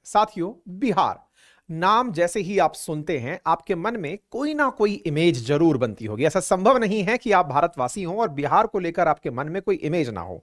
साथियों, बिहार नाम जैसे ही आप सुनते हैं आपके मन में कोई ना कोई इमेज जरूर बनती होगी। ऐसा संभव नहीं है कि आप भारतवासी हों और बिहार को लेकर आपके मन में कोई इमेज ना हो।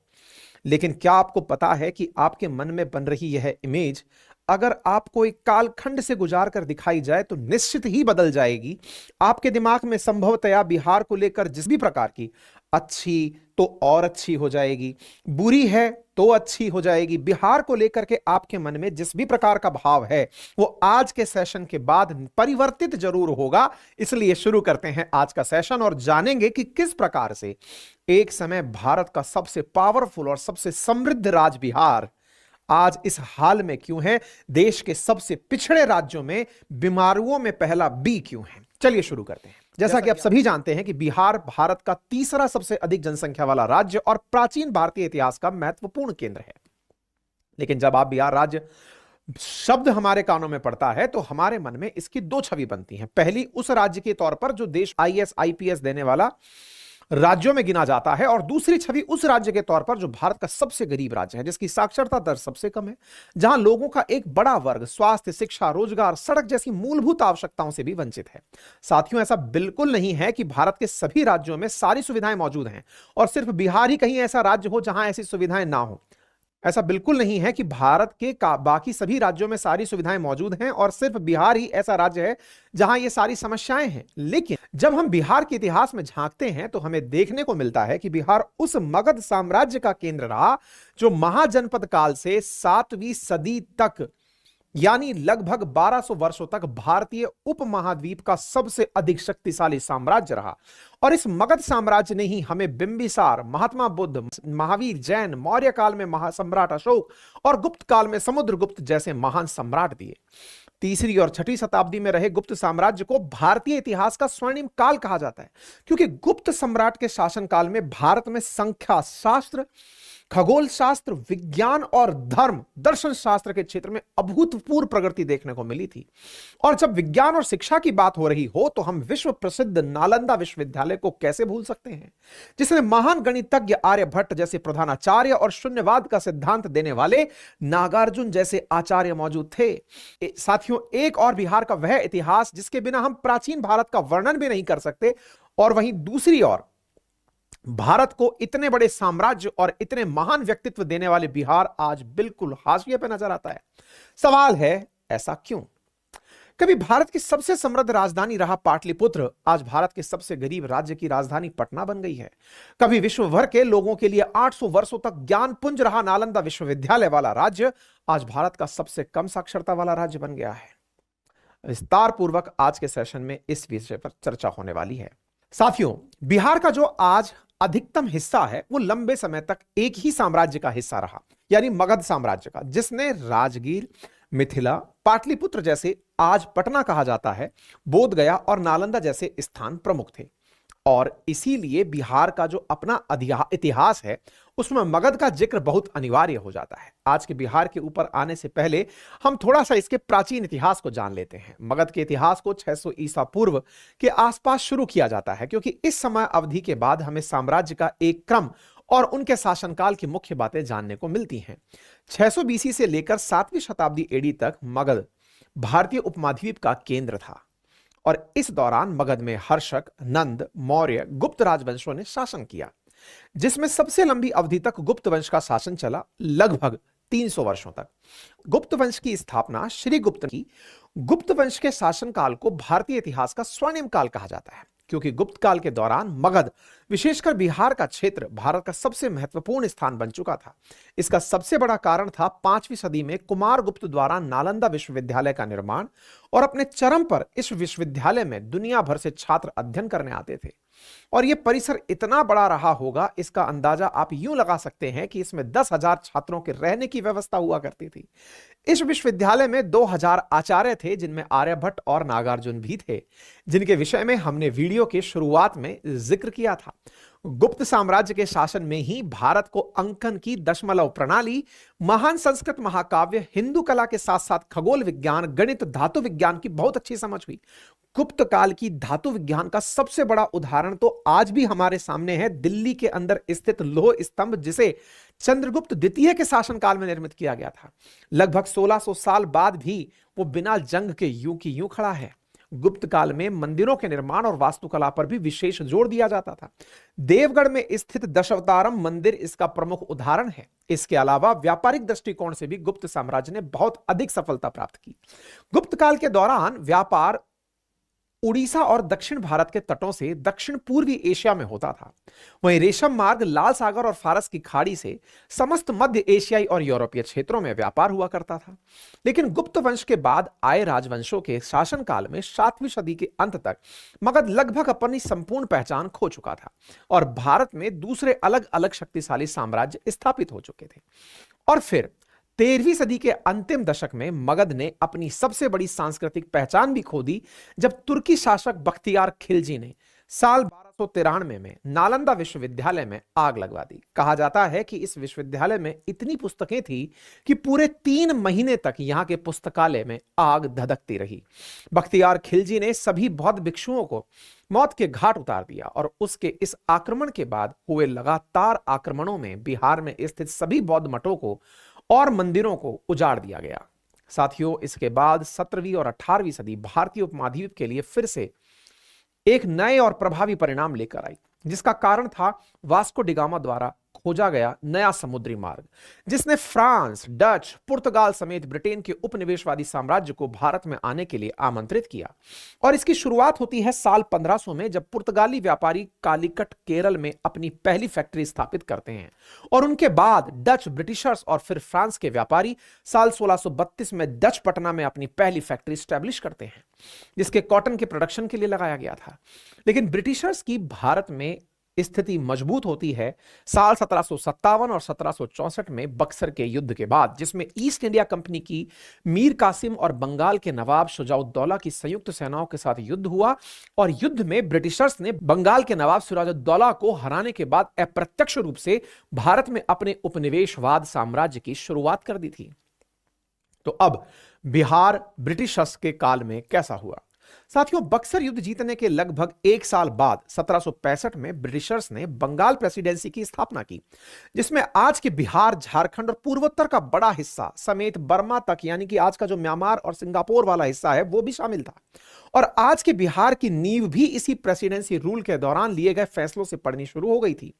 लेकिन क्या आपको पता है कि आपके मन में बन रही यह इमेज अगर आपको एक कालखंड से गुजार कर दिखाई जाए तो निश्चित ही बदल जाएगी। आपके दिमाग में संभवतया बिहार को लेकर जिस भी प्रकार की अच्छी तो और अच्छी हो जाएगी, बुरी है तो अच्छी हो जाएगी, बिहार को लेकर के आपके मन में जिस भी प्रकार का भाव है वो आज के सेशन के बाद परिवर्तित जरूर होगा। इसलिए शुरू करते हैं आज का सेशन और जानेंगे कि किस प्रकार से एक समय भारत का सबसे पावरफुल और सबसे समृद्ध राज्य बिहार आज इस हाल में क्यों है, देश के सबसे पिछड़े राज्यों में बीमारियों में पहला बी क्यों है। चलिए शुरू करते हैं। जैसा कि आप सभी जानते हैं कि बिहार भारत का तीसरा सबसे अधिक जनसंख्या वाला राज्य और प्राचीन भारतीय इतिहास का महत्वपूर्ण केंद्र है। लेकिन जब आप बिहार राज्य शब्द हमारे कानों में पड़ता है तो हमारे मन में इसकी दो छवि बनती हैं। पहली उस राज्य के तौर पर जो देश आईएएस आईपीएस देने वाला राज्यों में गिना जाता है, और दूसरी छवि उस राज्य के तौर पर जो भारत का सबसे गरीब राज्य है, जिसकी साक्षरता दर सबसे कम है, जहां लोगों का एक बड़ा वर्ग स्वास्थ्य, शिक्षा, रोजगार, सड़क जैसी मूलभूत आवश्यकताओं से भी वंचित है। साथियों, ऐसा बिल्कुल नहीं है कि भारत के सभी राज्यों में सारी सुविधाएं मौजूद हैं और सिर्फ बिहार ही कहीं ऐसा राज्य हो जहां ऐसी सुविधाएं ना हो। ऐसा बिल्कुल नहीं है कि भारत के बाकी सभी राज्यों में सारी सुविधाएं मौजूद हैं और सिर्फ बिहार ही ऐसा राज्य है जहां ये सारी समस्याएं हैं। लेकिन जब हम बिहार के इतिहास में झांकते हैं तो हमें देखने को मिलता है कि बिहार उस मगध साम्राज्य का केंद्र रहा जो महाजनपद काल से 7वीं सदी तक यानी लगभग 1200 वर्षों तक भारतीय उपमहाद्वीप का सबसे अधिक शक्तिशाली साम्राज्य रहा। और इस मगध साम्राज्य ने ही हमें बिंबिसार, महात्मा बुद्ध, महावीर, जैन, मौर्य काल में महासम्राट अशोक और गुप्त काल में समुद्रगुप्त जैसे महान सम्राट दिए। तीसरी और छठी शताब्दी में रहे गुप्त साम्राज्य को भारतीय इतिहास का स्वर्णिम काल कहा जाता है, क्योंकि गुप्त सम्राट के शासनकाल में भारत में संख्या शास्त्र, खगोल शास्त्र, विज्ञान और धर्म दर्शन शास्त्र के क्षेत्र में अभूतपूर्व प्रगति देखने को मिली थी। और जब विज्ञान और शिक्षा की बात हो रही हो तो हम विश्व प्रसिद्ध नालंदा विश्वविद्यालय को कैसे भूल सकते हैं, जिसमें महान गणितज्ञ आर्यभट्ट जैसे प्रधानाचार्य और शून्यवाद का सिद्धांत देने वाले नागार्जुन जैसे आचार्य मौजूद थे। साथियों, एक और बिहार का वह इतिहास जिसके बिना हम प्राचीन भारत का वर्णन भी नहीं कर सकते, और वहीं दूसरी ओर भारत को इतने बड़े साम्राज्य और इतने महान व्यक्तित्व देने वाले बिहार आज बिल्कुल हाशिए पे नजर आता है। सवाल है, ऐसा क्यों? कभी भारत की सबसे समृद्ध राजधानी रहा पाटलिपुत्र आज भारत के सबसे गरीब राज्य की राजधानी पटना बन गई है। कभी विश्व भर के लोगों के लिए 800 वर्षों तक ज्ञान पुंज रहा नालंदा विश्वविद्यालय वाला राज्य आज भारत का सबसे कम साक्षरता वाला राज्य बन गया है। विस्तार पूर्वक आज के सेशन में इस विषय पर चर्चा होने वाली है। साथियों, बिहार का जो आज अधिकतम हिस्सा है वो लंबे समय तक एक ही साम्राज्य का हिस्सा रहा, यानी मगध साम्राज्य का, जिसने राजगीर, मिथिला, पाटलिपुत्र जैसे आज पटना कहा जाता है, बोध गया और नालंदा जैसे स्थान प्रमुख थे। और इसीलिए बिहार का जो अपना इतिहास है उसमें मगध का जिक्र बहुत अनिवार्य हो जाता है। आज के बिहार के ऊपर आने से पहले हम थोड़ा सा इसके प्राचीन इतिहास को जान लेते हैं। मगध के इतिहास को 600 ईसा पूर्व के आसपास शुरू किया जाता है, क्योंकि इस समय अवधि के बाद हमें साम्राज्य का एक क्रम और उनके शासनकाल की मुख्य बातें जानने को मिलती हैं। 600 बीसी से लेकर 7वीं शताब्दी एडी तक मगध भारतीय उपमहाद्वीप का केंद्र था, और इस दौरान मगध में हर्षक, नंद, मौर्य, गुप्त राजवंशों ने शासन किया, जिसमें सबसे लंबी अवधि तक गुप्त वंश का शासन चला, लगभग 300 वर्षों तक। गुप्त वंश की स्थापना श्री गुप्त की। गुप्त वंश के शासनकाल को भारतीय इतिहास का स्वर्णिम काल कहा जाता है, क्योंकि गुप्त काल के दौरान मगध, विशेषकर बिहार का क्षेत्र, भारत का सबसे महत्वपूर्ण स्थान बन चुका था। इसका सबसे बड़ा कारण था 5वीं सदी में कुमारगुप्त द्वारा नालंदा विश्वविद्यालय का निर्माण, और अपने चरम पर इस विश्वविद्यालय में दुनिया भर से छात्र अध्ययन करने आते थे। और यह परिसर इतना बड़ा रहा होगा, इसका अंदाजा आप यूं लगा सकते हैं कि इसमें 10,000 छात्रों के रहने की व्यवस्था हुआ करती थी। इस विश्वविद्यालय में 2000 आचार्य थे, जिनमें आर्यभट्ट और नागार्जुन भी थे, जिनके विषय में हमने वीडियो के शुरुआत में जिक्र किया था। गुप्त साम्राज्य के शासन में ही भारत को अंकन की दशमलव प्रणाली, महान संस्कृत महाकाव्य, हिंदू कला के साथ साथ खगोल विज्ञान, गणित, धातु विज्ञान की बहुत अच्छी समझ हुई। गुप्त काल की धातु विज्ञान का सबसे बड़ा उदाहरण तो आज भी हमारे सामने है, दिल्ली के अंदर स्थित लौह स्तंभ, जिसे चंद्रगुप्त द्वितीय के शासनकाल में निर्मित किया गया था। लगभग 1600 साल बाद भी वो बिना जंग के यूं की यूं खड़ा है। गुप्त काल में मंदिरों के निर्माण और वास्तुकला पर भी विशेष जोर दिया जाता था। देवगढ़ में स्थित दशावतारम मंदिर इसका प्रमुख उदाहरण है। इसके अलावा व्यापारिक दृष्टिकोण से भी गुप्त साम्राज्य ने बहुत अधिक सफलता प्राप्त की। गुप्त काल के दौरान व्यापार उड़ीसा और दक्षिण भारत के तटों से दक्षिण पूर्वी एशिया में होता था। वहीं रेशम मार्ग, लाल सागर और फारस की खाड़ी से समस्त मध्य एशियाई और यूरोपीय क्षेत्रों में व्यापार हुआ करता था। लेकिन गुप्त वंश के बाद आए राजवंशों के शासनकाल में 7वीं सदी के अंत तक मगध लगभग अपनी संपूर्ण पहचान खो चुका था और भारत में दूसरे अलग अलग शक्तिशाली साम्राज्य स्थापित हो चुके थे। और फिर 13वीं सदी के अंतिम दशक में मगध ने अपनी सबसे बड़ी सांस्कृतिक पहचान भी खो दी, जब तुर्की शासक बख्तियार खिलजी ने साल 1293 में नालंदा विश्वविद्यालय में आग लगवा दी। कहा जाता है कि इस विश्वविद्यालय में इतनी पुस्तकें थी कि पूरे 3 महीने तक यहां के पुस्तकालय में आग धधकती रही। बख्तियार खिलजी ने सभी बौद्ध भिक्षुओं को मौत के घाट उतार दिया और उसके इस आक्रमण के बाद हुए लगातार आक्रमणों में बिहार में स्थित सभी बौद्ध मठों को और मंदिरों को उजाड़ दिया गया। साथियों, इसके बाद 17वीं और 18वीं सदी भारतीय उपमहाद्वीप के लिए फिर से एक नए और प्रभावी परिणाम लेकर आई, जिसका कारण था वास्को डिगामा द्वारा खोजा गया नया समुद्री मार्ग, जिसने फ्रांस, डच, पुर्तगाल समेत ब्रिटेन के उपनिवेशवादी साम्राज्य को भारत में आने के लिए आमंत्रित किया। और इसकी शुरुआत होती है साल 1500 में, जब पुर्तगाली व्यापारी कालीकट केरल में अपनी पहली फैक्ट्री स्थापित करते हैं। और उनके बाद डच, ब्रिटिशर्स और फिर फ्रांस के व्यापारी साल 1632 में डच पटना में अपनी पहली फैक्ट्री स्टैब्लिश करते हैं, जिसके कॉटन के प्रोडक्शन के लिए लगाया गया था। लेकिन ब्रिटिशर्स की भारत में स्थिति मजबूत होती है साल 1757 और 1764 में बक्सर के युद्ध के बाद, जिसमें ईस्ट इंडिया कंपनी की मीर कासिम और बंगाल के नवाब शुजाउद्दौला की संयुक्त सेनाओं के साथ युद्ध हुआ। और युद्ध में ब्रिटिशर्स ने बंगाल के नवाब सिराजुद्दौला को हराने के बाद अप्रत्यक्ष रूप से भारत में अपने उपनिवेशवाद साम्राज्य की शुरुआत कर दी थी। तो अब बिहार ब्रिटिशर्स के काल में कैसा हुआ? साथियों, बक्सर युद्ध जीतने के लगभग 1 साल बाद 1765 में ब्रिटिशर्स ने बंगाल प्रेसिडेंसी की स्थापना की, जिसमें आज के बिहार, झारखंड और पूर्वोत्तर का बड़ा हिस्सा समेत बर्मा तक, यानी कि आज का जो म्यांमार और सिंगापुर वाला हिस्सा है, वो भी शामिल था। और आज के बिहार की नींव भी इसी प्रेसिडेंसी रूल के दौरान लिए गए फैसलों से पड़नी शुरू हो गई थी।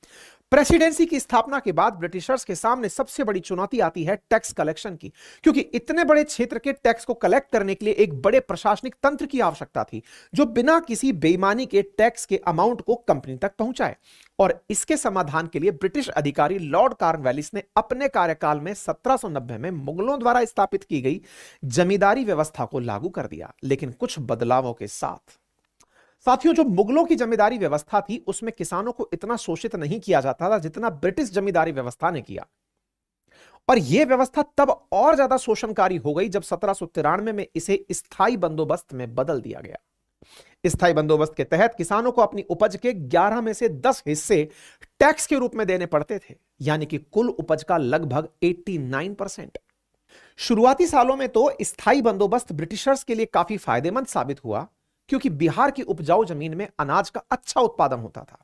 प्रेसिडेंसी की स्थापना के बाद ब्रिटिशर्स के सामने सबसे बड़ी चुनौती आती है टैक्स कलेक्शन की, क्योंकि इतने बड़े क्षेत्र के टैक्स को कलेक्ट करने के लिए एक बड़े प्रशासनिक तंत्र की आवश्यकता थी, जो बिना किसी बेईमानी के टैक्स के अमाउंट को कंपनी तक पहुंचाए। और इसके समाधान के लिए ब्रिटिश अधिकारी लॉर्ड कॉर्नवालिस ने अपने कार्यकाल में 1790 में मुगलों द्वारा स्थापित की गई जमींदारी व्यवस्था को लागू कर दिया, लेकिन कुछ बदलावों के साथ। साथियों, जो मुगलों की जमींदारी व्यवस्था थी, उसमें किसानों को इतना शोषित नहीं किया जाता था जितना ब्रिटिश जमींदारी व्यवस्था ने किया। और यह व्यवस्था तब और ज्यादा शोषणकारी हो गई जब 1793 में इसे स्थायी बंदोबस्त में बदल दिया गया। स्थायी बंदोबस्त के तहत किसानों को अपनी उपज के 11 में से 10 हिस्से टैक्स के रूप में देने पड़ते थे, यानी कि कुल उपज का लगभग 89%। शुरुआती सालों में तो स्थायी बंदोबस्त ब्रिटिशर्स के लिए काफी फायदेमंद साबित हुआ, क्योंकि बिहार की उपजाऊ जमीन में अनाज का अच्छा उत्पादन होता था,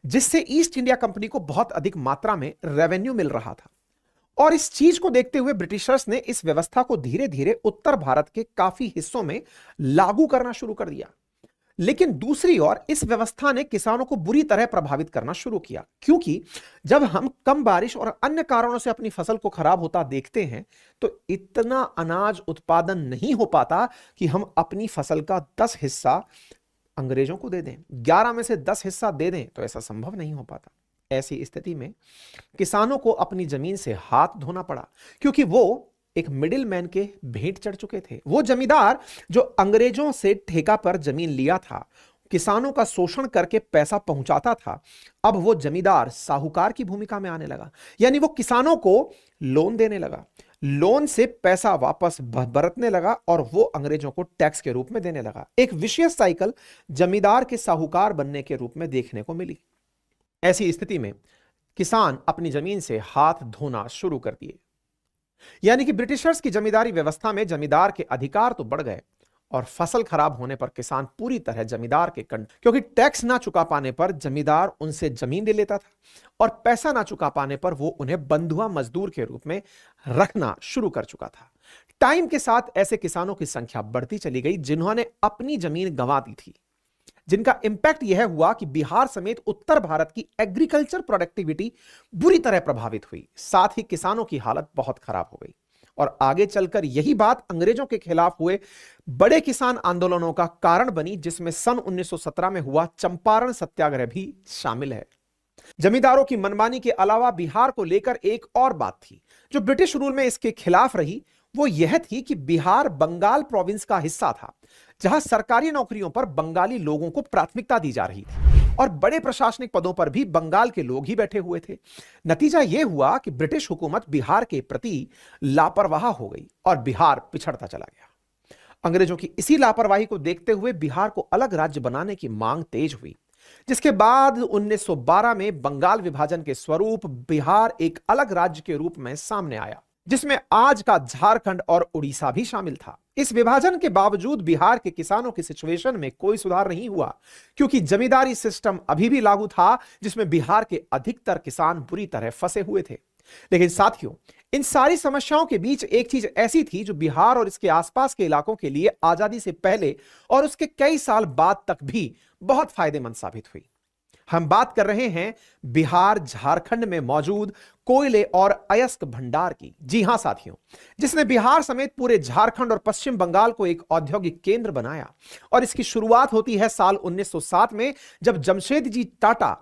जिससे ईस्ट इंडिया कंपनी को बहुत अधिक मात्रा में रेवेन्यू मिल रहा था। और इस चीज को देखते हुए ब्रिटिशर्स ने इस व्यवस्था को धीरे धीरे उत्तर भारत के काफी हिस्सों में लागू करना शुरू कर दिया। लेकिन दूसरी ओर इस व्यवस्था ने किसानों को बुरी तरह प्रभावित करना शुरू किया, क्योंकि जब हम कम बारिश और अन्य कारणों से अपनी फसल को खराब होता देखते हैं, तो इतना अनाज उत्पादन नहीं हो पाता कि हम अपनी फसल का 10 हिस्सा अंग्रेजों को दे दें, 11 में से 10 हिस्सा दे दें, तो ऐसा संभव नहीं हो पाता। ऐसी स्थिति में किसानों को अपनी जमीन से हाथ धोना पड़ा, क्योंकि वो एक मिडिल मैन के भेंट चढ़ चुके थे। वो जमींदार जो अंग्रेजों से ठेका पर जमीन लिया था, किसानों का शोषण करके पैसा पहुंचाता था, अब वो जमींदार साहूकार की भूमिका में आने लगा, यानी वो किसानों को लोन देने लगा, लोन से पैसा वापस बरतने लगा और वो अंग्रेजों को टैक्स के रूप में देने लगा। एक विशेष साइकिल जमींदार के साहूकार बनने के रूप में देखने को मिली। ऐसी स्थिति में किसान अपनी जमीन से हाथ धोना शुरू कर दिए। यानी कि ब्रिटिशर्स की जमींदारी व्यवस्था में जमींदार के अधिकार तो बढ़ गए और फसल खराब होने पर किसान पूरी तरह जमींदार के क्योंकि टैक्स ना चुका पाने पर जमींदार उनसे जमीन ले लेता था और पैसा ना चुका पाने पर वो उन्हें बंधुआ मजदूर के रूप में रखना शुरू कर चुका था। टाइम के साथ ऐसे किसानों की संख्या बढ़ती चली गई जिन्होंने अपनी जमीन गंवा दी थी, जिनका इंपैक्ट यह हुआ कि बिहार समेत उत्तर भारत की एग्रीकल्चर प्रोडक्टिविटी बुरी तरह प्रभावित हुई। साथ ही किसानों की हालत बहुत खराब हो गई और आगे चलकर यही बात अंग्रेजों के खिलाफ हुए बड़े किसान आंदोलनों का कारण बनी, जिसमें सन 1917 में हुआ चंपारण सत्याग्रह भी शामिल है। जमींदारों की मनमानी के अलावा बिहार को लेकर एक और बात थी जो ब्रिटिश रूल में इसके खिलाफ रही, वो यह थी कि बिहार बंगाल प्रोविंस का हिस्सा था, जहां सरकारी नौकरियों पर बंगाली लोगों को प्राथमिकता दी जा रही थी और बड़े प्रशासनिक पदों पर भी बंगाल के लोग ही बैठे हुए थे। नतीजा यह हुआ कि ब्रिटिश हुकूमत बिहार के प्रति लापरवाह हो गई और बिहार पिछड़ता चला गया। अंग्रेजों की इसी लापरवाही को देखते हुए बिहार को अलग राज्य बनाने की मांग तेज हुई, जिसके बाद 1912 में बंगाल विभाजन के स्वरूप बिहार एक अलग राज्य के रूप में सामने आया, जिसमें आज का झारखंड और उड़ीसा भी शामिल था। इस विभाजन के बावजूद बिहार के किसानों की सिचुएशन में कोई सुधार नहीं हुआ, क्योंकि जमींदारी सिस्टम अभी भी लागू था, जिसमें बिहार के अधिकतर किसान बुरी तरह फंसे हुए थे। लेकिन साथियों, इन सारी समस्याओं के बीच एक चीज ऐसी थी जो बिहार और इसके आसपास के इलाकों के लिए आजादी से पहले और उसके कई साल बाद तक भी बहुत फायदेमंद साबित हुई। हम बात कर रहे हैं बिहार झारखंड में मौजूद कोयले और अयस्क भंडार की। जी हां साथियों, जिसने बिहार समेत पूरे झारखंड और पश्चिम बंगाल को एक औद्योगिक केंद्र बनाया। और इसकी शुरुआत होती है साल 1907 में, जब जमशेदजी टाटा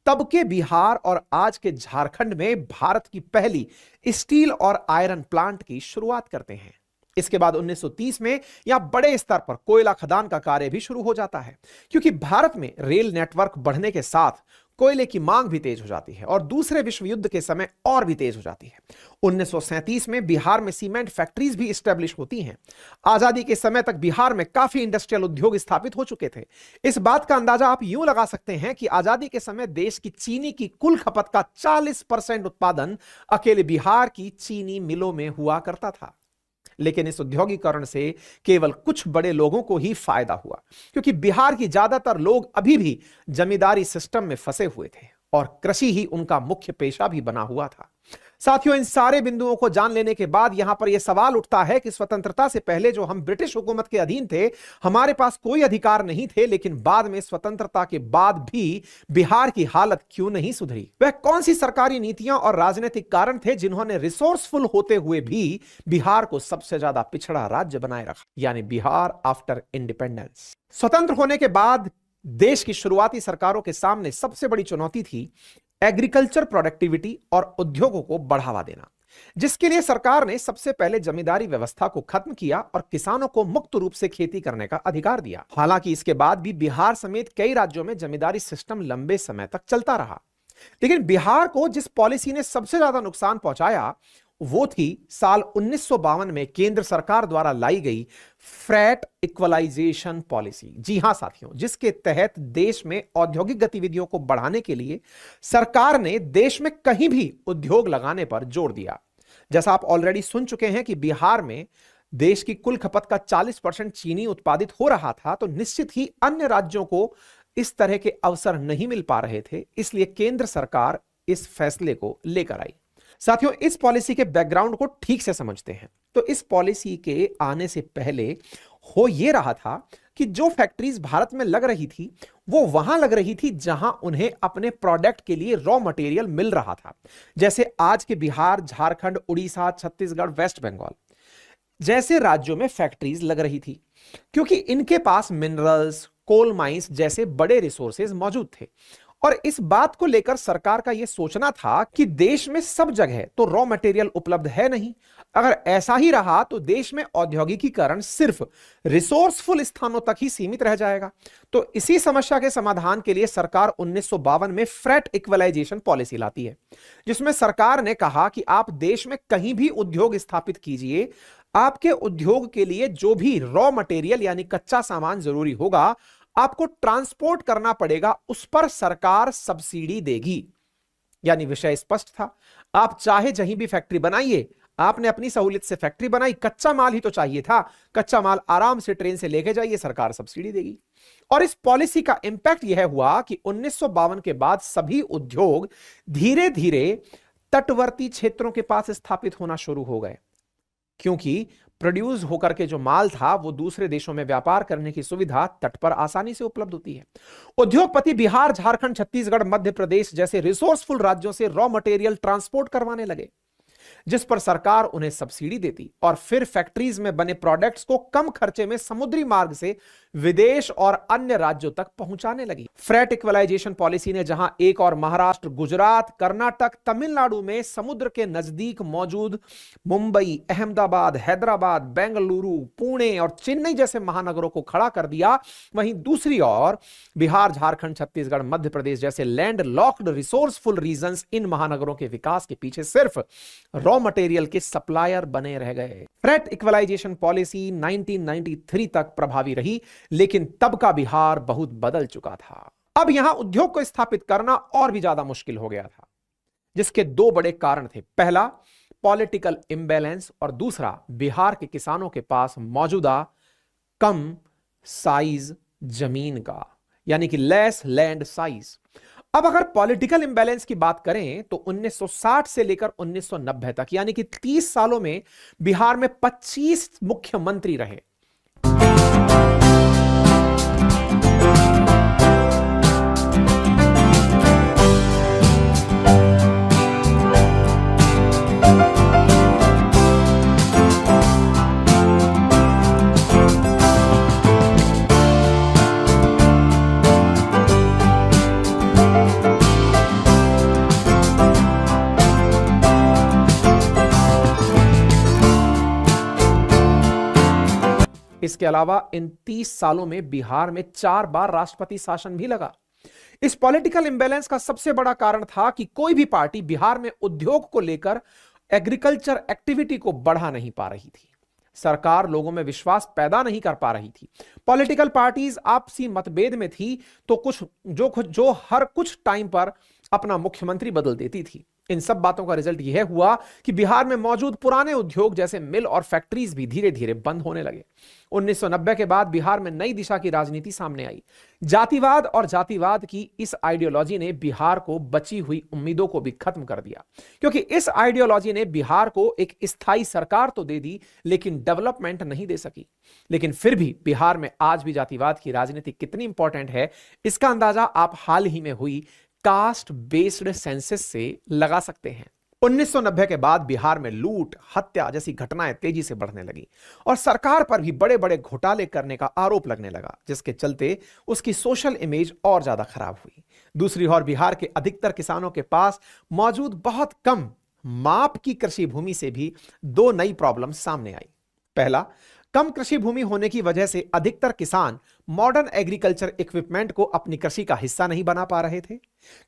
तब के बिहार और आज के झारखंड में भारत की पहली स्टील और आयरन प्लांट की शुरुआत करते हैं। इसके बाद 1930 में यहां बड़े स्तर पर कोयला खदान का कार्य भी शुरू हो जाता है, क्योंकि भारत में रेल नेटवर्क बढ़ने के साथ कोयले की मांग भी तेज हो जाती है और दूसरे विश्व युद्ध के समय और भी तेज हो जाती है। 1937 में बिहार में सीमेंट फैक्ट्रीज भी स्टैब्लिश होती हैं। आजादी के समय तक बिहार में काफी इंडस्ट्रियल उद्योग स्थापित हो चुके थे। इस बात का अंदाजा आप यूं लगा सकते हैं कि आजादी के समय देश की चीनी की कुल खपत का 40% उत्पादन अकेले बिहार की चीनी मिलों में हुआ करता था। लेकिन इस औद्योगिकरण से केवल कुछ बड़े लोगों को ही फायदा हुआ, क्योंकि बिहार की ज्यादातर लोग अभी भी जमींदारी सिस्टम में फंसे हुए थे और कृषि ही उनका मुख्य पेशा भी बना हुआ था। साथियों, इन सारे बिंदुओं को जान लेने के बाद यहां पर यह सवाल उठता है कि स्वतंत्रता से पहले जो हम ब्रिटिश हुकूमत के अधीन थे, हमारे पास कोई अधिकार नहीं थे, लेकिन बाद में स्वतंत्रता के बाद भी बिहार की हालत क्यों नहीं सुधरी? वह कौन सी सरकारी नीतियां और राजनीतिक कारण थे जिन्होंने रिसोर्सफुल होते हुए भी बिहार को सबसे ज्यादा पिछड़ा राज्य बनाए रखा, यानी बिहार आफ्टर इंडिपेंडेंस? स्वतंत्र होने के बाद देश की शुरुआती सरकारों के सामने सबसे बड़ी चुनौती थी एग्रीकल्चर प्रोडक्टिविटी और उद्योगों को बढ़ावा देना, जिसके लिए सरकार ने सबसे पहले जमींदारी व्यवस्था को खत्म किया और किसानों को मुक्त रूप से खेती करने का अधिकार दिया। हालांकि इसके बाद भी बिहार समेत कई राज्यों में जमींदारी सिस्टम लंबे समय तक चलता रहा, लेकिन बिहार को जिस पॉलिसी ने सबसे ज्यादा नुकसान पहुंचाया वो थी साल 1952 में केंद्र सरकार द्वारा लाई गई फ्रैट इक्वलाइजेशन पॉलिसी। जी हां साथियों, जिसके तहत देश में औद्योगिक गतिविधियों को बढ़ाने के लिए सरकार ने देश में कहीं भी उद्योग लगाने पर जोर दिया। जैसा आप ऑलरेडी सुन चुके हैं कि बिहार में देश की कुल खपत का 40% चीनी उत्पादित हो रहा था, तो निश्चित ही अन्य राज्यों को इस तरह के अवसर नहीं मिल पा रहे थे, इसलिए केंद्र सरकार इस फैसले को लेकर आई। साथियों, इस पॉलिसी के बैकग्राउंड को ठीक से समझते हैं तो इस पॉलिसी के आने से पहले हो यह रहा था कि जो फैक्ट्रीज भारत में लग रही थी वो वहां लग रही थी जहां उन्हें अपने प्रोडक्ट के लिए रॉ मटेरियल मिल रहा था। जैसे आज के बिहार, झारखंड, उड़ीसा, छत्तीसगढ़, वेस्ट बंगाल जैसे राज्यों में फैक्ट्रीज लग रही थी, क्योंकि इनके पास मिनरल्स, कोल माइंस जैसे बड़े रिसोर्सेज मौजूद थे। और इस बात को लेकर सरकार का यह सोचना था कि देश में सब जगह तो रॉ मटेरियल उपलब्ध है नहीं, अगर ऐसा ही रहा तो देश में औद्योगिकीकरण सिर्फ रिसोर्सफुल स्थानों तक ही सीमित रह जाएगा। तो इसी समस्या के समाधान के लिए सरकार 1952 में फ्रैट इक्वलाइजेशन पॉलिसी लाती है, जिसमें सरकार ने कहा कि आप देश में कहीं भी उद्योग स्थापित कीजिए, आपके उद्योग के लिए जो भी रॉ मटेरियल यानी कच्चा सामान जरूरी होगा आपको ट्रांसपोर्ट करना पड़ेगा, उस पर सरकार सब्सिडी देगी। यानी विषय स्पष्ट था। आप चाहे जहीं भी फैक्ट्री बनाइए, आपने अपनी सहूलियत से फैक्ट्री बनाई, कच्चा माल ही तो चाहिए था, कच्चा माल आराम से ट्रेन से लेके जाइए, सरकार सब्सिडी देगी। और इस पॉलिसी का इंपैक्ट यह हुआ कि 1952 के बाद सभी उद्योग धीरे धीरे तटवर्ती क्षेत्रों के पास स्थापित होना शुरू हो गए, क्योंकि प्रोड्यूस होकर के जो माल था वो दूसरे देशों में व्यापार करने की सुविधा तट पर आसानी से उपलब्ध होती है। उद्योगपति बिहार, झारखंड, छत्तीसगढ़, मध्य प्रदेश जैसे रिसोर्सफुल राज्यों से रॉ मटेरियल ट्रांसपोर्ट करवाने लगे, जिस पर सरकार उन्हें सब्सिडी देती और फिर फैक्ट्रीज में बने प्रोडक्ट्स को कम खर्चे में समुद्री मार्ग से विदेश और अन्य राज्यों तक पहुंचाने लगी। फ्रेट इक्वलाइजेशन पॉलिसी ने जहां एक और महाराष्ट्र, गुजरात, कर्नाटक, तमिलनाडु में समुद्र के नजदीक मौजूद मुंबई, अहमदाबाद, हैदराबाद, बेंगलुरु, पुणे और चेन्नई जैसे महानगरों को खड़ा कर दिया, वहीं दूसरी ओर बिहार, झारखंड, छत्तीसगढ़, मध्य प्रदेश जैसे लैंड लॉक्ड रिसोर्सफुल रीजन्स इन महानगरों के विकास के पीछे सिर्फ रॉ मटेरियल के सप्लायर बने रह गए। फ्रेट इक्वलाइजेशन पॉलिसी 1993 तक प्रभावी रही, लेकिन तब का बिहार बहुत बदल चुका था। अब यहां उद्योग को स्थापित करना और भी ज्यादा मुश्किल हो गया था, जिसके दो बड़े कारण थे। पहला, पॉलिटिकल इंबैलेंस, और दूसरा, बिहार के किसानों के पास मौजूदा कम साइज जमीन का, यानी कि लेस लैंड साइज। अब अगर पॉलिटिकल इंबैलेंस की बात करें तो 1960 से लेकर 1990 तक, यानी कि 30 सालों में बिहार में 25 मुख्यमंत्री रहे। इसके अलावा इन 30 सालों में बिहार में 4 बार राष्ट्रपति शासन भी लगा। इस पॉलिटिकल इंबैलेंस का सबसे बड़ा कारण था कि कोई भी पार्टी बिहार में उद्योग को लेकर एग्रीकल्चर एक्टिविटी को बढ़ा नहीं पा रही थी। सरकार लोगों में विश्वास पैदा नहीं कर पा रही थी। पॉलिटिकल पार्टीज आपसी मतभेद में थी, तो जो हर कुछ टाइम पर अपना मुख्यमंत्री बदल देती थी। इन सब बातों का रिजल्ट यह हुआ कि बिहार में मौजूद पुराने उद्योग जैसे मिल और फैक्ट्रीज भी धीरे धीरे बंद होने लगे। 1990 के बाद बिहार में नई दिशा की राजनीति सामने आई। जातिवाद और जातिवाद की इस आइडियोलॉजी ने बिहार को बची हुई उम्मीदों को भी खत्म कर दिया, क्योंकि इस आइडियोलॉजी ने बिहार को एक स्थायी सरकार तो दे दी, लेकिन डेवलपमेंट नहीं दे सकी। लेकिन फिर भी बिहार में आज भी जातिवाद की राजनीति कितनी इंपॉर्टेंट है, इसका अंदाजा आप हाल ही में हुई कास्ट बेस्ड सेंसस से लगा सकते हैं। 1990 के बाद बिहार में लूट, हत्या जैसी घटनाएं तेजी से बढ़ने लगी और सरकार पर भी बड़े बड़े घोटाले करने का आरोप लगने लगा, जिसके चलते उसकी सोशल इमेज और ज्यादा खराब हुई। दूसरी ओर बिहार के अधिकतर किसानों के पास मौजूद बहुत कम माप की कृषि भूमि से भी दो नई प्रॉब्लम सामने आई। पहला, कम कृषि भूमि होने की वजह से अधिकतर किसान मॉडर्न एग्रीकल्चर इक्विपमेंट को अपनी कृषि का हिस्सा नहीं बना पा रहे थे,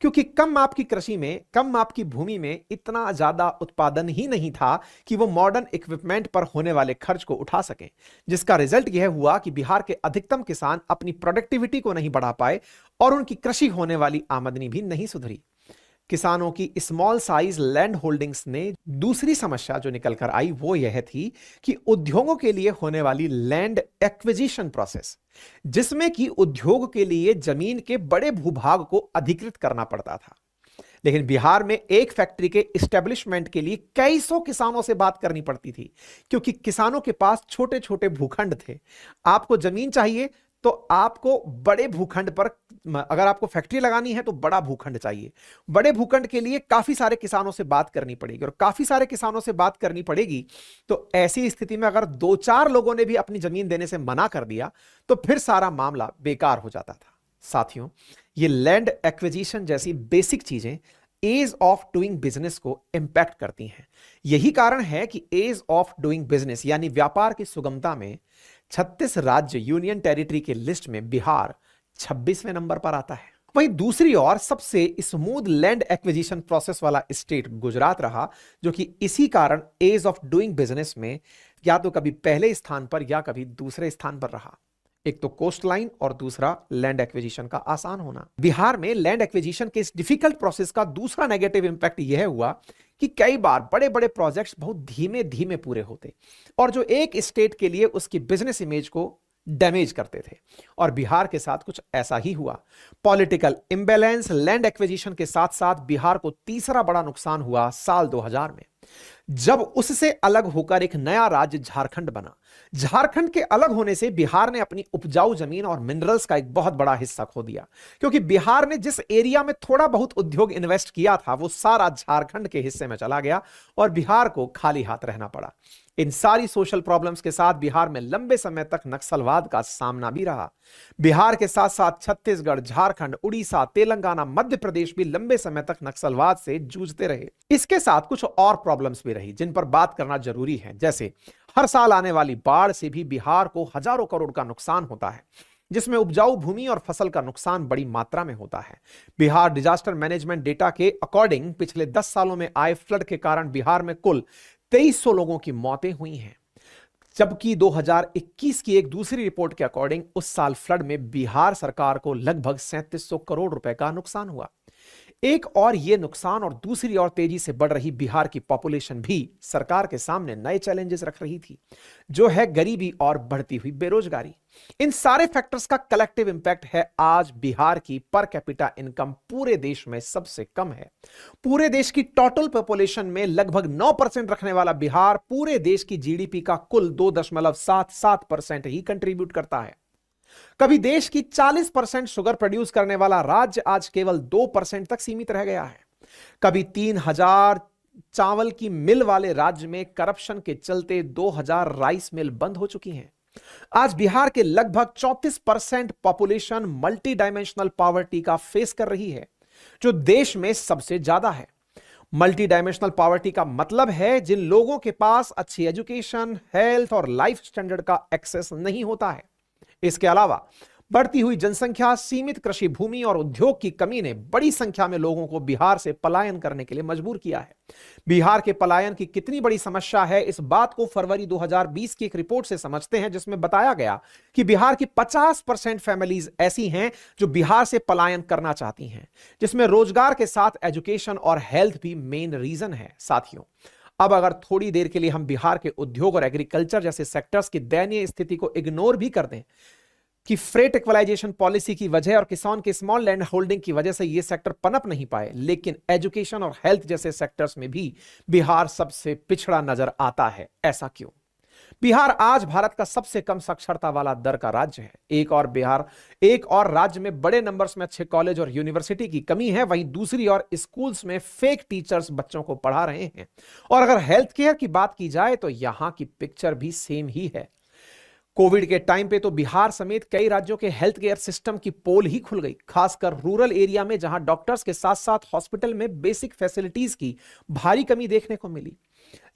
क्योंकि कम माप की कृषि में, कम माप की भूमि में इतना ज्यादा उत्पादन ही नहीं था कि वो मॉडर्न इक्विपमेंट पर होने वाले खर्च को उठा सकें। जिसका रिजल्ट यह हुआ कि बिहार के अधिकतम किसान अपनी प्रोडक्टिविटी को नहीं बढ़ा पाए और उनकी कृषि होने वाली आमदनी भी नहीं सुधरी। किसानों की स्मॉल साइज लैंड होल्डिंग्स ने दूसरी समस्या जो निकल कर आई वो यह थी कि उद्योगों के लिए होने वाली लैंड एक्विजिशन प्रोसेस, जिसमें कि उद्योग के लिए जमीन के बड़े भूभाग को अधिकृत करना पड़ता था। लेकिन बिहार में एक फैक्ट्री के एस्टेब्लिशमेंट के लिए कई सौ किसानों से बात करनी पड़ती थी, क्योंकि किसानों के पास छोटे छोटे भूखंड थे। आपको जमीन चाहिए तो आपको बड़े भूखंड पर, अगर आपको फैक्ट्री लगानी है तो बड़ा भूखंड चाहिए। बड़े भूखंड के लिए काफी सारे किसानों से बात करनी पड़ेगी, और काफी सारे किसानों से बात करनी पड़ेगी तो ऐसी स्थिति में अगर 2-4 लोगों ने भी अपनी जमीन देने से मना कर दिया तो फिर सारा मामला बेकार हो जाता था। साथियों, ये लैंड एक्विजिशन जैसी बेसिक चीजें एज ऑफ डूइंग बिजनेस को इंपैक्ट करती हैं। यही कारण है कि एज ऑफ डूइंग बिजनेस यानी व्यापार की सुगमता में 36 राज्य यूनियन टेरिटरी के लिस्ट में बिहार 26वें नंबर पर आता है। वहीं दूसरी ओर सबसे स्मूथ लैंड एक्विजिशन प्रोसेस वाला स्टेट गुजरात रहा, जो कि इसी कारण एज ऑफ डूइंग बिजनेस में या तो कभी पहले स्थान पर या कभी दूसरे स्थान पर रहा। एक तो कोस्ट लाइन और दूसरा लैंड एक्विजिशन का आसान होना। बिहार में लैंड एक्विजिशन के इस डिफिकल्ट प्रोसेस का दूसरा नेगेटिव इंपैक्ट यह हुआ कि कई बार बड़े बड़े प्रोजेक्ट्स बहुत धीमे धीमे पूरे होते और जो एक स्टेट के लिए उसकी बिजनेस इमेज को डैमेज करते थे। और बिहार के साथ कुछ ऐसा ही हुआ। पॉलिटिकल इंबैलेंस, लैंड एक्विजिशन के साथ साथ बिहार को तीसरा बड़ा नुकसान हुआ साल 2000 में, जब उससे अलग होकर एक नया राज्य झारखंड बना। झारखंड के अलग होने से बिहार ने अपनी उपजाऊ जमीन और मिनरल्स का एक बहुत बड़ा हिस्सा खो दिया, क्योंकि बिहार ने जिस एरिया में थोड़ा बहुत उद्योग इन्वेस्ट किया था वो सारा झारखंड के हिस्से में चला गया और बिहार को खाली हाथ रहना पड़ा। इन सारी सोशल प्रॉब्लम्स के साथ बिहार में लंबे समय तक नक्सलवाद का सामना भी रहा। बिहार के साथ साथ छत्तीसगढ़, झारखंड, उड़ीसा, तेलंगाना, मध्य प्रदेश भी लंबे समय तक नक्सलवाद से जूझते रहे। इसके साथ कुछ और प्रॉब्लम्स भी रही जिन पर बात करना जरूरी है, जैसे हर साल आने वाली बाढ़ से भी बिहार को हजारों करोड़ का नुकसान होता है, जिसमें उपजाऊ भूमि और फसल का नुकसान बड़ी मात्रा में होता है। बिहार डिजास्टर मैनेजमेंट डेटा के अकॉर्डिंग पिछले 10 सालों में आए फ्लड के कारण बिहार में कुल 2300 लोगों की मौतें हुई हैं, जबकि 2021 की एक दूसरी रिपोर्ट के अकॉर्डिंग उस साल फ्लड में बिहार सरकार को लगभग 3700 करोड़ रुपए का नुकसान हुआ। एक और ये नुकसान और दूसरी ओर तेजी से बढ़ रही बिहार की पॉपुलेशन भी सरकार के सामने नए चैलेंजेस रख रही थी, जो है गरीबी और बढ़ती हुई बेरोजगारी। इन सारे फैक्टर्स का कलेक्टिव इंपैक्ट है आज बिहार की पर कैपिटा इनकम पूरे देश में सबसे कम है। पूरे देश की टोटल पॉपुलेशन में लगभग 9% रखने वाला बिहार पूरे देश की जीडीपी का कुल 2.77% ही कंट्रीब्यूट करता है। कभी देश की 40% शुगर प्रोड्यूस करने वाला राज्य आज केवल 2% तक सीमित रह गया है। कभी 3000 चावल की मिल वाले राज्य में करप्शन के चलते 2000 राइस मिल बंद हो चुकी हैं। आज बिहार के लगभग 34% पॉपुलेशन मल्टी डायमेंशनल पॉवर्टी का फेस कर रही है, जो देश में सबसे ज्यादा है। मल्टी डायमेंशनल पॉवर्टी का मतलब है जिन लोगों के पास अच्छी एजुकेशन, हेल्थ और लाइफ स्टैंडर्ड का एक्सेस नहीं होता है। इसके अलावा बढ़ती हुई जनसंख्या, सीमित कृषि भूमि और उद्योग की कमी ने बड़ी संख्या में लोगों को बिहार से पलायन करने के लिए मजबूर किया है। बिहार के पलायन की कितनी बड़ी समस्या है, इस बात को फरवरी 2020 की एक रिपोर्ट से समझते हैं, जिसमें बताया गया कि बिहार की 50% फैमिलीज ऐसी हैं जो बिहार से पलायन करना चाहती हैं, जिसमें रोजगार के साथ एजुकेशन और हेल्थ भी मेन रीजन है। साथियों, अब अगर थोड़ी देर के लिए हम बिहार के उद्योग और एग्रीकल्चर जैसे सेक्टर्स की दयनीय स्थिति को इग्नोर भी कर दें कि फ्रेट इक्वलाइजेशन पॉलिसी की वजह और किसान के स्मॉल लैंड होल्डिंग की वजह से ये सेक्टर पनप नहीं पाए, लेकिन एजुकेशन और हेल्थ जैसे सेक्टर्स में भी बिहार सबसे पिछड़ा नजर आता है। ऐसा क्यों? बिहार आज भारत का सबसे कम साक्षरता वाला दर का राज्य है। एक और राज्य में बड़े नंबर्स में अच्छे कॉलेज और यूनिवर्सिटी की कमी है, वहीं दूसरी ओर स्कूल्स में फेक टीचर्स बच्चों को पढ़ा रहे हैं। और अगर हेल्थ केयर की बात की जाए तो यहां की पिक्चर भी सेम ही है। कोविड के टाइम पे तो बिहार समेत कई राज्यों के हेल्थ केयर सिस्टम की पोल ही खुल गई, खासकर रूरल एरिया में, जहां डॉक्टर्स के साथ साथ हॉस्पिटल में बेसिक फैसिलिटीज की भारी कमी देखने को मिली।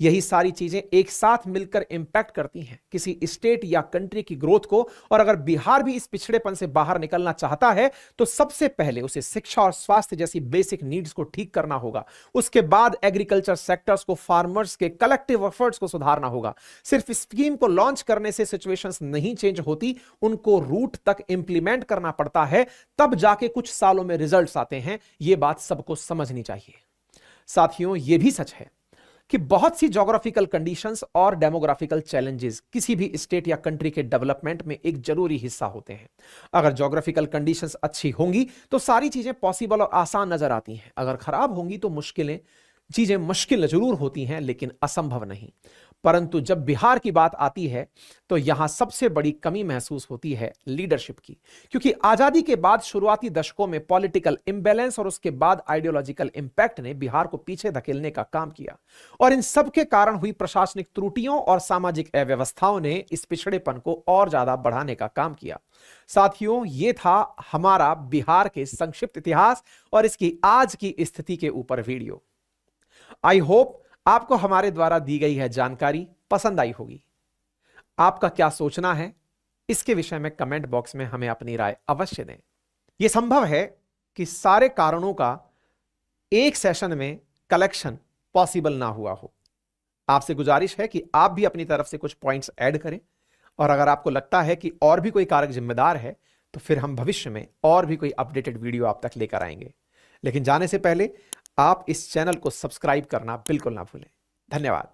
यही सारी चीजें एक साथ मिलकर इंपैक्ट करती हैं किसी स्टेट या कंट्री की ग्रोथ को। और अगर बिहार भी इस पिछड़ेपन से बाहर निकलना चाहता है तो सबसे पहले उसे शिक्षा और स्वास्थ्य जैसी बेसिक नीड्स को ठीक करना होगा। उसके बाद एग्रीकल्चर सेक्टर्स को, फार्मर्स के कलेक्टिव एफर्ट्स को सुधारना होगा। सिर्फ स्कीम को लॉन्च करने से सिचुएशंस नहीं चेंज होती, उनको रूट तक इंप्लीमेंट करना पड़ता है, तब जाके कुछ सालों में रिजल्ट्स आते हैं। यह बात सबको समझनी चाहिए। साथियों, यह भी सच है कि बहुत सी ज्योग्राफिकल कंडीशंस और डेमोग्राफिकल चैलेंजेस किसी भी स्टेट या कंट्री के डेवलपमेंट में एक जरूरी हिस्सा होते हैं। अगर ज्योग्राफिकल कंडीशंस अच्छी होंगी तो सारी चीजें पॉसिबल और आसान नजर आती हैं। अगर खराब होंगी तो चीजें मुश्किल जरूर होती हैं, लेकिन असंभव नहीं। परंतु जब बिहार की बात आती है तो यहां सबसे बड़ी कमी महसूस होती है लीडरशिप की, क्योंकि आजादी के बाद शुरुआती दशकों में पॉलिटिकल इंबैलेंस और उसके बाद आइडियोलॉजिकल इंपैक्ट ने बिहार को पीछे धकेलने का काम किया, और इन सब के कारण हुई प्रशासनिक त्रुटियों और सामाजिक अव्यवस्थाओं ने इस पिछड़ेपन को और ज्यादा बढ़ाने का काम किया। साथियों, यह था हमारा बिहार के संक्षिप्त इतिहास और इसकी आज की स्थिति के ऊपर वीडियो। आई होप आपको हमारे द्वारा दी गई है जानकारी पसंद आई होगी। आपका क्या सोचना है इसके विषय में कमेंट बॉक्स में हमें अपनी राय अवश्य दें। यह संभव है कि सारे कारणों का एक सेशन में कलेक्शन पॉसिबल ना हुआ हो। आपसे गुजारिश है कि आप भी अपनी तरफ से कुछ पॉइंट्स ऐड करें और अगर आपको लगता है कि और भी कोई कारक जिम्मेदार है तो फिर हम भविष्य में और भी कोई अपडेटेड वीडियो आप तक लेकर आएंगे। लेकिन जाने से पहले आप इस चैनल को सब्सक्राइब करना बिल्कुल ना भूलें। धन्यवाद।